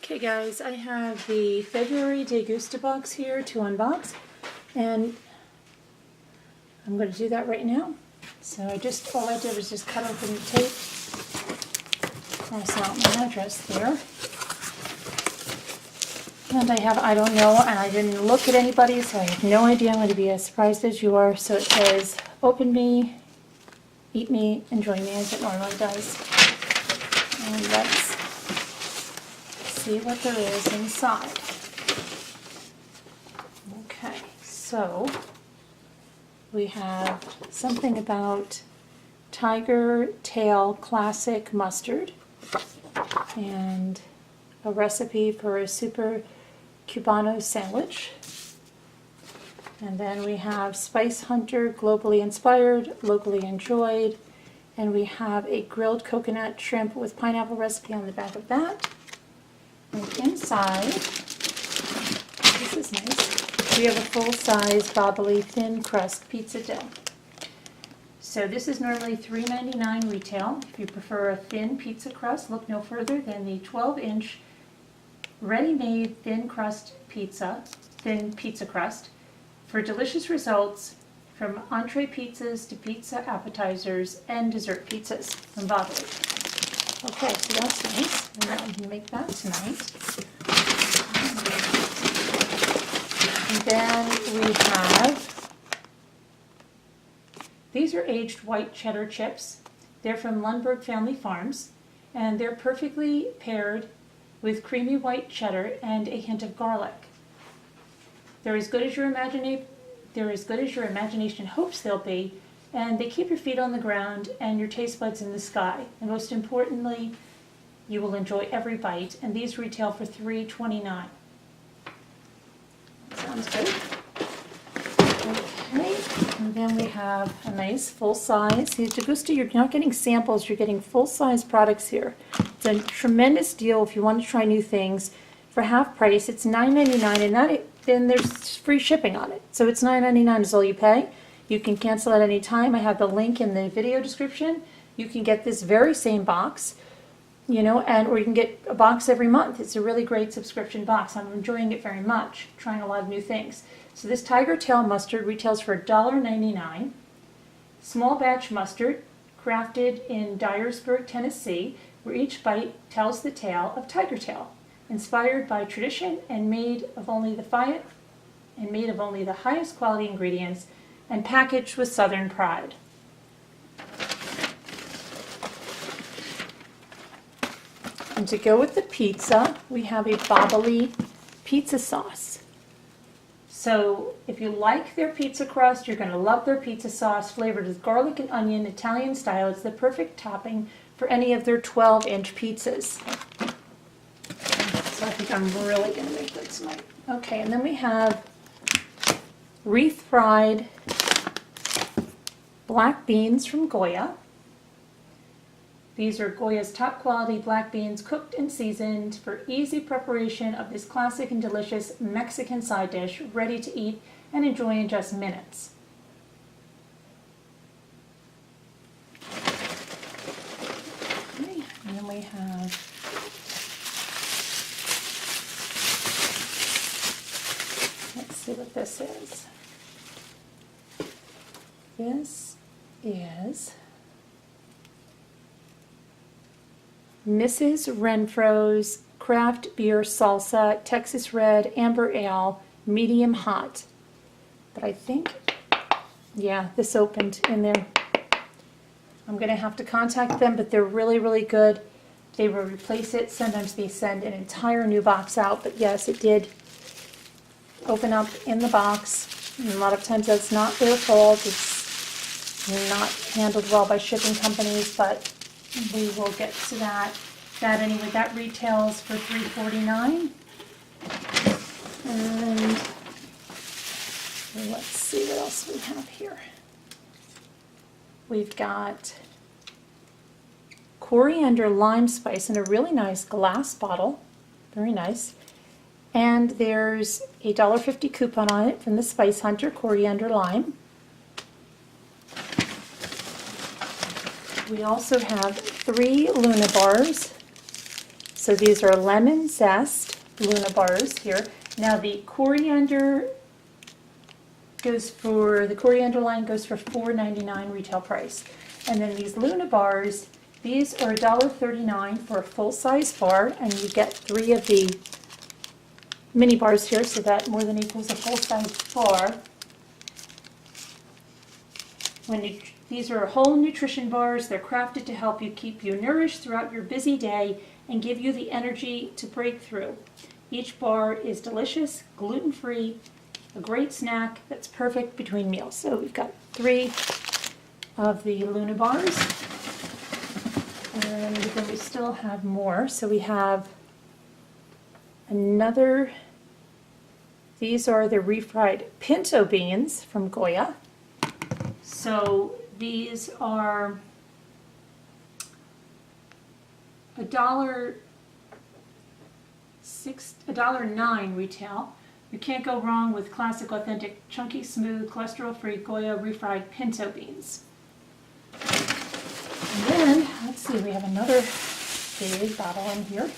Okay guys, I have the February Degusta Box here to unbox, and I'm going to do that right now. So all I did was just cut open the tape, cross out my address there, and I don't know, and I didn't look at anybody, so I have no idea. I'm going to be as surprised as you are. So it says, open me, eat me, enjoy me, as it normally does. And let's see what there is inside. Okay, so we have something about Tiger Tail Classic Mustard and a recipe for a super Cubano sandwich. And then we have Spice Hunter, globally inspired, locally enjoyed. And we have a grilled coconut shrimp with pineapple recipe on the back of that. And inside, this is nice, we have a full-size bobbly thin crust pizza dough. So this is normally $3.99 retail. If you prefer a thin pizza crust, look no further than the 12-inch ready-made thin pizza crust for delicious results from entree pizzas to pizza appetizers and dessert pizzas from Bobbly. Okay, so that's nice. I'm going to make that tonight. And then we have, these are aged white cheddar chips. They're from Lundberg Family Farms, and they're perfectly paired with creamy white cheddar and a hint of garlic. They're as good as your imagination hopes they'll be, and they keep your feet on the ground and your taste buds in the sky. And most importantly, you will enjoy every bite, and these retail for $3.29. Sounds good. Okay, and then we have a nice full-size. See, Degusta, you're not getting samples, you're getting full-size products here. It's a tremendous deal if you want to try new things. For half price, it's $9.99, and then there's free shipping on it. So it's $9.99 is all you pay. You can cancel at any time. I have the link in the video description. You can get this very same box, or you can get a box every month. It's a really great subscription box. I'm enjoying it very much, trying a lot of new things. So this Tiger Tail mustard retails for $1.99. Small batch mustard, crafted in Dyersburg, Tennessee, where each bite tells the tale of Tiger Tail, inspired by tradition and made of only the highest quality ingredients, and packaged with Southern pride. And to go with the pizza, we have a Bobbly pizza sauce. So if you like their pizza crust, you're going to love their pizza sauce, flavored with garlic and onion, Italian style. It's the perfect topping for any of their 12-inch pizzas. So I think I'm really going to make that tonight. Okay, and then we have refried black beans from Goya. These are Goya's top quality black beans, cooked and seasoned for easy preparation of this classic and delicious Mexican side dish, ready to eat and enjoy in just minutes. Okay, and then we have let's see what this is. This is Mrs. Renfro's Craft Beer Salsa Texas Red Amber Ale Medium Hot. But I think, yeah, this opened in there. I'm going to have to contact them, but they're really, really good. They will replace it. Sometimes they send an entire new box out, but yes, it did open up in the box. And a lot of times that's not their fault. It's not handled well by shipping companies, but we will get to that. Anyway, that retails for $3.49. And let's see what else we have here. We've got coriander lime spice in a really nice glass bottle. Very nice. And there's a $1.50 coupon on it from the Spice Hunter coriander lime. We also have 3 Luna bars, So these are lemon zest Luna bars here. Now the coriander line goes for $4.99 retail price. And then these Luna bars, these are $1.39 for a full-size bar, and you get 3 of the mini bars here, so that more than equals a full-size bar. These are whole nutrition bars. They're crafted to help you keep you nourished throughout your busy day and give you the energy to break through. Each bar is delicious, gluten-free, a great snack that's perfect between meals. So we've got 3 of the Luna bars, and then we still have more. So we have another, these are the refried pinto beans from Goya. So these are $1.09 retail. You can't go wrong with classic, authentic, chunky, smooth, cholesterol-free Goya refried pinto beans. And then, let's see, we have another big bottle in here.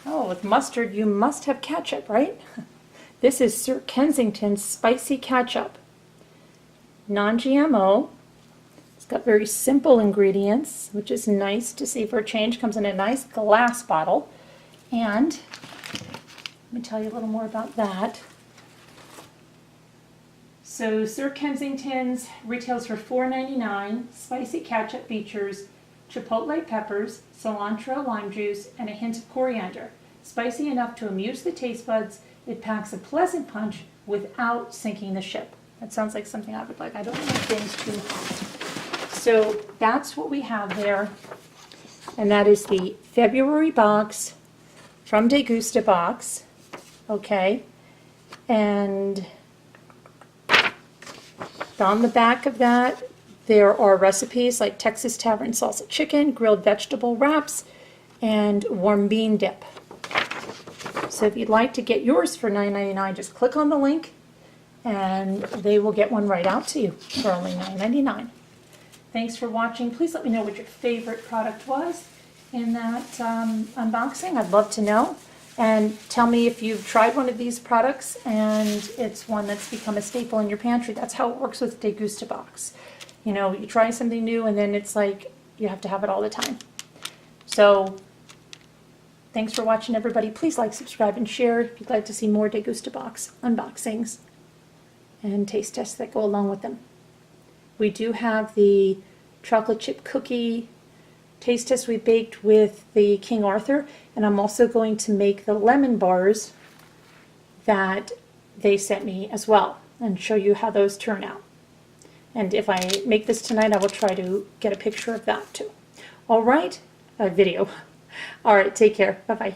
Oh, with mustard, you must have ketchup, right? This is Sir Kensington's spicy ketchup. Non-GMO. It's got very simple ingredients, which is nice to see for a change. Comes in a nice glass bottle. And let me tell you a little more about that. So Sir Kensington's retails for $4.99. Spicy ketchup features chipotle peppers, cilantro, lime juice, and a hint of coriander. Spicy enough to amuse the taste buds, it packs a pleasant punch without sinking the ship. That sounds like something I would like. I don't like things too hot. So that's what we have there. And that is the February box from Degusta Box. Okay. And on the back of that, there are recipes like Texas Tavern salsa chicken, grilled vegetable wraps, and warm bean dip. So if you'd like to get yours for $9.99, just click on the link and they will get one right out to you for only $9.99. Thanks for watching. Please let me know what your favorite product was in that unboxing. I'd love to know. And tell me if you've tried one of these products and it's one that's become a staple in your pantry. That's how it works with Degusta Box. You know, you try something new and then it's like you have to have it all the time. So thanks for watching, everybody. Please like, subscribe, and share if you'd like to see more Degusta Box unboxings and taste tests that go along with them. We do have the chocolate chip cookie taste test we baked with the King Arthur, and I'm also going to make the lemon bars that they sent me as well and show you how those turn out. And if I make this tonight, I will try to get a picture of that too. All right, a video. All right, take care. Bye-bye.